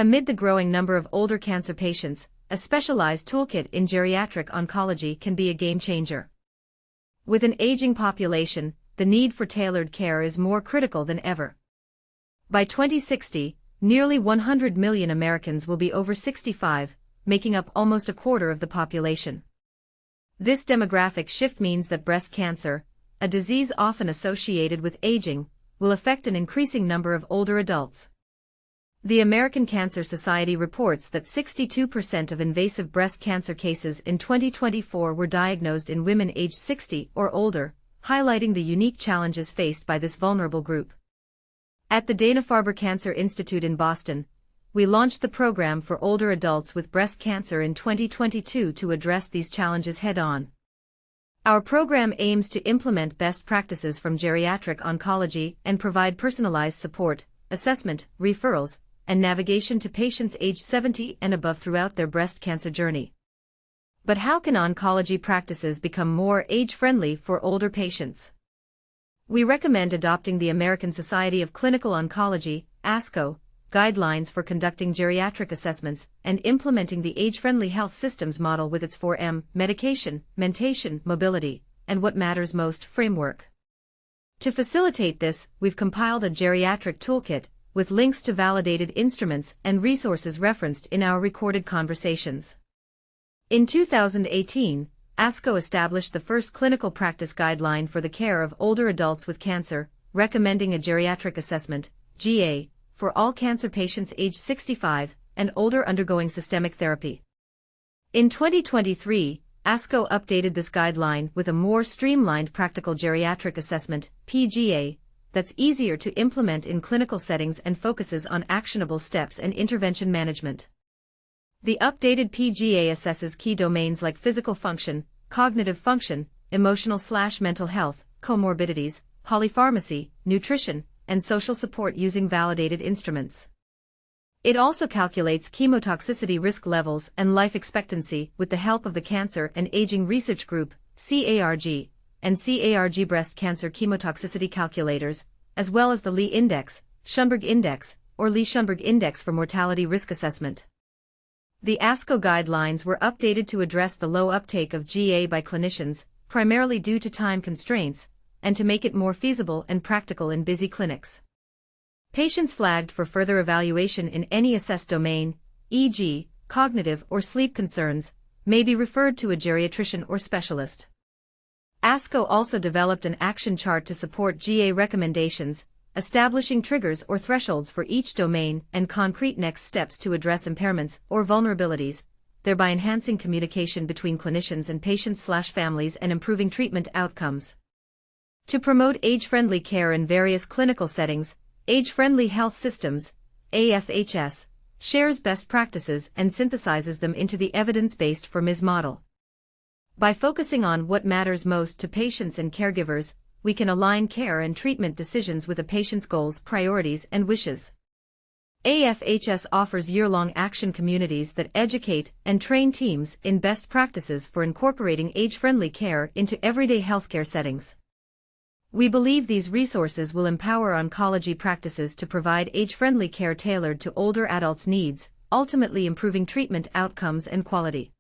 Amid the growing number of older cancer patients, a specialized toolkit in geriatric oncology can be a game-changer. With an aging population, the need for tailored care is more critical than ever. By 2060, nearly 100 million Americans will be over 65, making up almost a quarter of the population. This demographic shift means that breast cancer, a disease often associated with aging, will affect an increasing number of older adults. The American Cancer Society reports that 62% of invasive breast cancer cases in 2024 were diagnosed in women aged 60 or older, highlighting the unique challenges faced by this vulnerable group. At the Dana-Farber Cancer Institute in Boston, we launched the program for older adults with breast cancer in 2022 to address these challenges head-on. Our program aims to implement best practices from geriatric oncology and provide personalized support, assessment, referrals, and navigation to patients aged 70 and above throughout their breast cancer journey. But how can oncology practices become more age-friendly for older patients? We recommend adopting the American Society of Clinical Oncology, ASCO, guidelines for conducting geriatric assessments and implementing the age-friendly health systems model with its 4M, medication, mentation, mobility, and what matters most framework. To facilitate this, we've compiled a geriatric toolkit, with links to validated instruments and resources referenced in our recorded conversations. In 2018, ASCO established the first clinical practice guideline for the care of older adults with cancer, recommending a geriatric assessment, GA, for all cancer patients aged 65 and older undergoing systemic therapy. In 2023, ASCO updated this guideline with a more streamlined Practical Geriatric Assessment, PGA, that's easier to implement in clinical settings and focuses on actionable steps and intervention management. The updated PGA assesses key domains like physical function, cognitive function, emotional/mental health, comorbidities, polypharmacy, nutrition, and social support using validated instruments. It also calculates chemotoxicity risk levels and life expectancy with the help of the Cancer and Aging Research Group, CARG, and CARG breast cancer chemotoxicity calculators, as well as the Lee Index, Schunberg Index, or Lee-Schunberg Index for mortality risk assessment. The ASCO guidelines were updated to address the low uptake of GA by clinicians, primarily due to time constraints, and to make it more feasible and practical in busy clinics. Patients flagged for further evaluation in any assessed domain, e.g., cognitive or sleep concerns, may be referred to a geriatrician or specialist. ASCO also developed an action chart to support GA recommendations, establishing triggers or thresholds for each domain and concrete next steps to address impairments or vulnerabilities, thereby enhancing communication between clinicians and patients/families and improving treatment outcomes. To promote age-friendly care in various clinical settings, Age-Friendly Health Systems, AFHS, shares best practices and synthesizes them into the evidence-based 4MIS model. By focusing on what matters most to patients and caregivers, we can align care and treatment decisions with a patient's goals, priorities, and wishes. AFHS offers year-long action communities that educate and train teams in best practices for incorporating age-friendly care into everyday healthcare settings. We believe these resources will empower oncology practices to provide age-friendly care tailored to older adults' needs, ultimately improving treatment outcomes and quality.